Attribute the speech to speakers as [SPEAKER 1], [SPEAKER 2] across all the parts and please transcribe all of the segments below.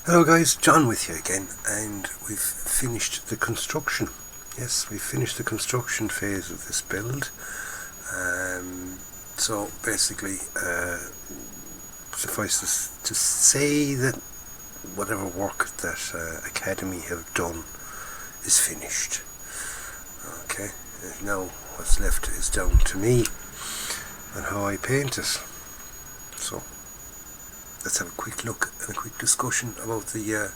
[SPEAKER 1] Hello guys, John with you again, and we've finished the construction. Yes, we've finished the construction phase of this build. So basically, suffice to say that whatever work that Academy have done is finished. Okay, and now what's left is down to me and how I paint it. So let's have a quick look and a quick discussion about the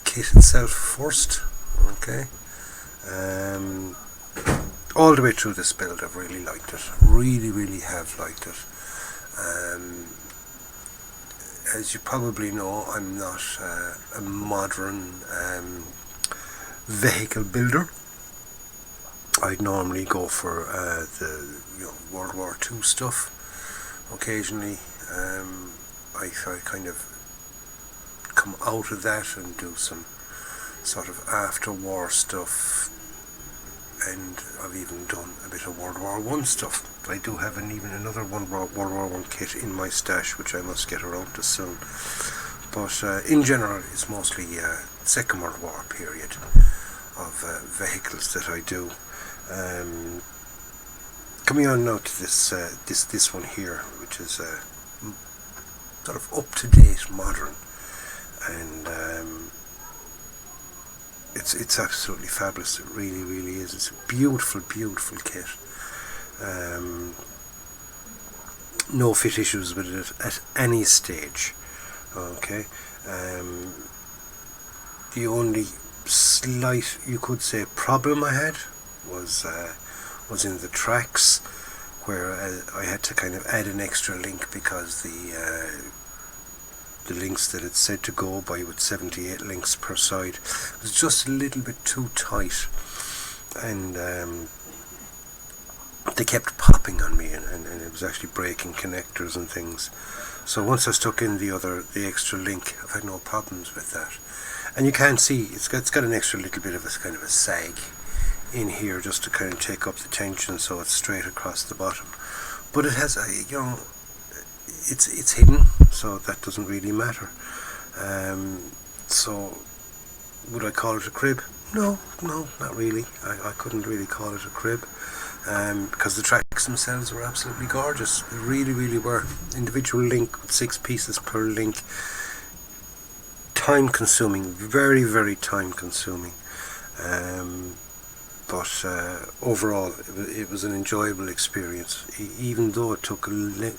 [SPEAKER 1] kit itself first. Okay, all the way through this build I've really liked it. Really have liked it. As you probably know, I'm not a modern vehicle builder. I'd normally go for the World War II stuff. Occasionally, I kind of come out of that and do some sort of after-war stuff, and I've even done a bit of World War I stuff. I do have even another World War I kit in my stash, which I must get around to soon. But in general, it's mostly Second World War period of vehicles that I do. Coming on now to this one here, which is sort of up-to-date, modern, and it's absolutely fabulous. It really is. It's a beautiful kit. No fit issues with it at any stage. Okay. The only slight, you could say, problem I had was in the tracks, where I had to kind of add an extra link because the links that it said to go by, with 78 links per side, was just a little bit too tight, and they kept popping on me, and it was actually breaking connectors and things. So once I stuck in the extra link, I've had no problems with that. And you can see it's got an extra little bit of a kind of a sag in here, just to kind of take up the tension, so it's straight across the bottom. But it has it's hidden, so that doesn't really matter. So would I call it a crib? No, not really. I couldn't really call it a crib, because the tracks themselves were absolutely gorgeous. They really were. Individual link with 6 pieces per link. Time consuming, very time consuming. But overall, it was an enjoyable experience, even though it took an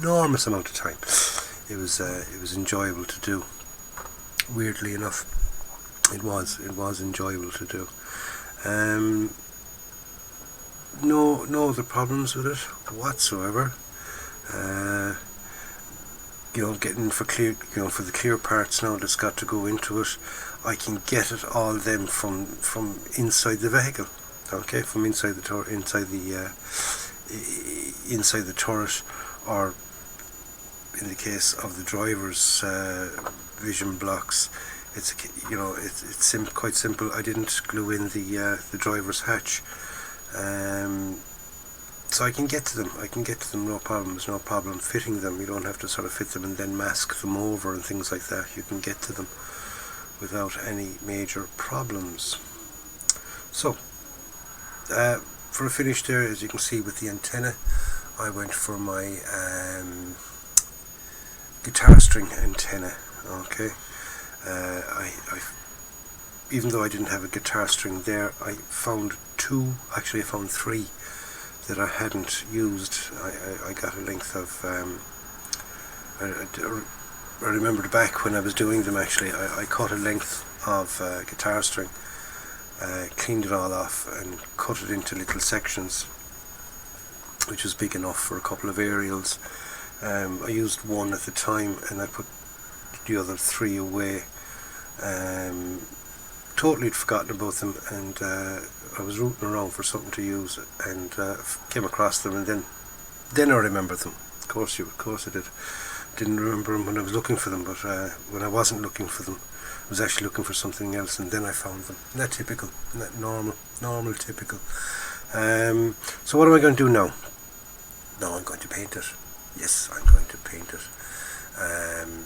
[SPEAKER 1] enormous amount of time. It was enjoyable to do. Weirdly enough, it was enjoyable to do. No other problems with it whatsoever. Getting for the clear parts now that's got to go into it, I can get it all them from inside the vehicle. Okay, from inside the turret, or in the case of the driver's vision blocks, it's quite simple. I didn't glue in the driver's hatch. So I can get to them. No problem fitting them. You don't have to sort of fit them and then mask them over and things like that. You can get to them without any major problems. So for a finish there, as you can see with the antenna, I went for my guitar string antenna. Okay, I even though I didn't have a guitar string there, I found 3 that I hadn't used. I got a length of I remember back when I was doing them, actually I cut a length of guitar string, cleaned it all off and cut it into little sections, which was big enough for a couple of aerials. I used one at the time and I put the other 3 away. Totally had forgotten about them, and I was rooting around for something to use, and came across them, and then I remembered them. Of course I did. Didn't remember them when I was looking for them, but when I wasn't looking for them, I was actually looking for something else, and then I found them. Isn't that typical? Isn't that normal typical? So what am I going to do now? Now I'm going to paint it. Yes, I'm going to paint it.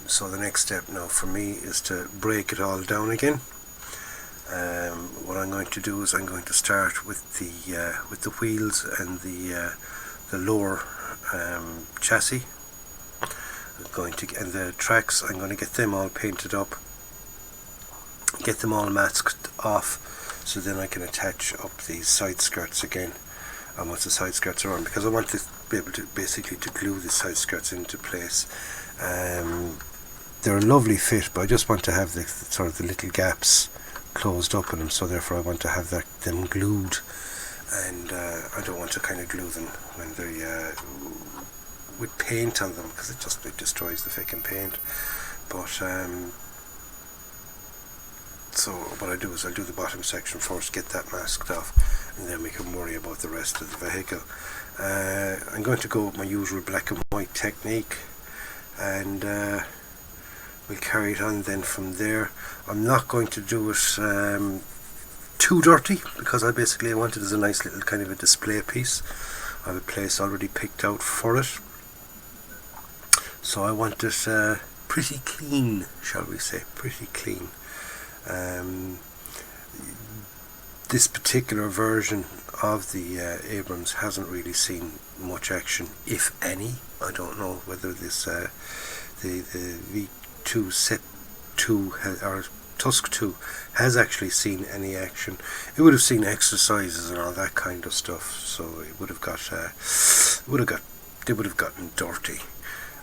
[SPEAKER 1] So the next step now for me is to break it all down again. What I'm going to do is I'm going to start with the wheels and the lower chassis. And the tracks, I'm going to get them all painted up, get them all masked off, so then I can attach up these side skirts again. And once the side skirts are on, because I want to be able to basically to glue the side skirts into place. They're a lovely fit, but I just want to have the sort of the little gaps closed up in them, so therefore I want to have them glued, and I don't want to kind of glue them when they with paint on them, because it destroys the fucking paint. But so what I do is I'll do the bottom section first, get that masked off, and then we can worry about the rest of the vehicle. I'm going to go with my usual black and white technique, and we'll carry it on then from there. I'm not going to do it too dirty, because I basically want it as a nice little kind of a display piece. I have a place already picked out for it, so I want it pretty clean, shall we say, pretty clean. This particular version of the Abrams hasn't really seen much action, if any. I don't know whether this the V2 Set 2 or TUSK 2 has actually seen any action. It would have seen exercises and all that kind of stuff, so it would have they would have gotten dirty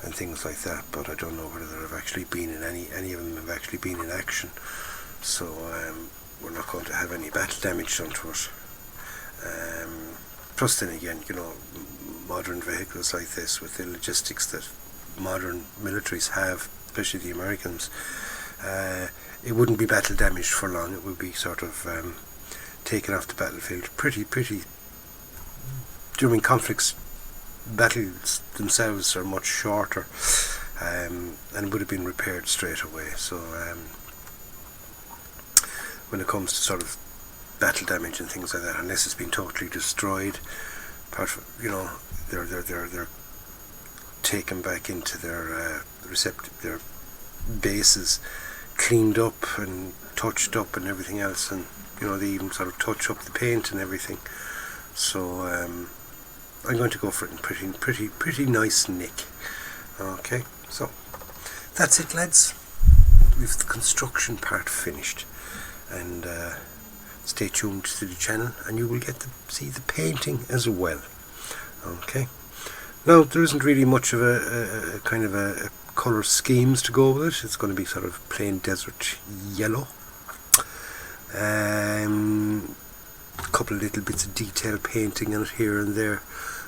[SPEAKER 1] and things like that. But I don't know whether there have actually been in any of them have actually been in action. So we're not going to have any battle damage done to it. Plus then again, modern vehicles like this, with the logistics that modern militaries have, especially the Americans, it wouldn't be battle damaged for long. It would be sort of taken off the battlefield pretty. During conflicts, battles themselves are much shorter, and it would have been repaired straight away. So when it comes to sort of battle damage and things like that, unless it's been totally destroyed, they're taken back into their their bases, cleaned up and touched up and everything else, and they even sort of touch up the paint and everything. So I'm going to go for it in pretty nice nick. Okay, so that's it, lads. We've the construction part finished, and stay tuned to the channel and you will get to see the painting as well. Okay, now there isn't really much of a kind of a colour schemes to go with it. It's going to be sort of plain desert yellow, a couple of little bits of detail painting in it here and there,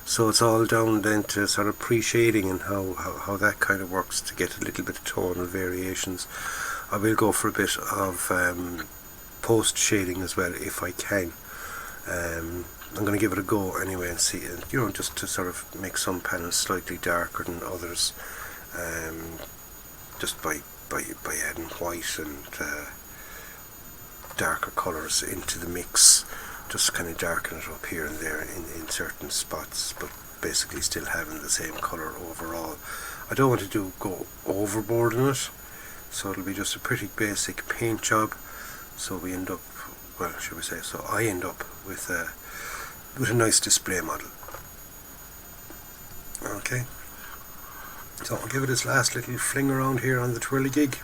[SPEAKER 1] so it's all down then to sort of pre-shading and how that kind of works to get a little bit of tonal variations. I will go for a bit of post shading as well if I can. I'm going to give it a go anyway and see, just to sort of make some panels slightly darker than others, just by adding white and darker colours into the mix, just kind of darken it up here and there in certain spots, but basically still having the same colour overall. I don't want to go overboard in it, so it'll be just a pretty basic paint job. So we end up, so I end up with a nice display model. Okay, so I'll give it its last little fling around here on the twirligig,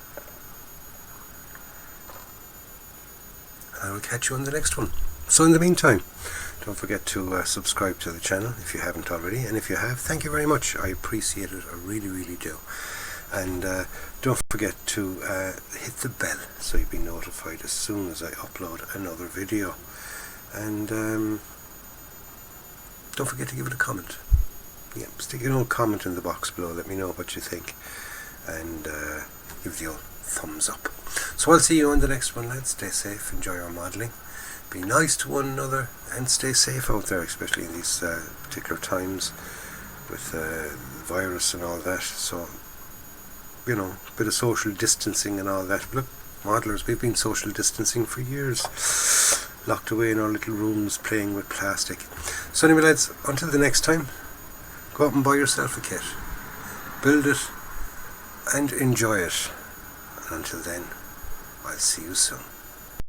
[SPEAKER 1] and I will catch you on the next one. So in the meantime, don't forget to subscribe to the channel if you haven't already, and if you have, thank you very much. I appreciate it, I really do. And don't forget to hit the bell so you'll be notified as soon as I upload another video. And don't forget to give it a comment. Yeah, stick an old comment in the box below, let me know what you think, and give the old thumbs up. So I'll see you on the next one, lads. Stay safe, enjoy your modelling, be nice to one another, and stay safe out there, especially in these particular times with the virus and all that. So a bit of social distancing and all that. Look, modelers, we've been social distancing for years, locked away in our little rooms playing with plastic. So anyway, lads, until the next time, go out and buy yourself a kit, build it, and enjoy it. And until then, I'll see you soon.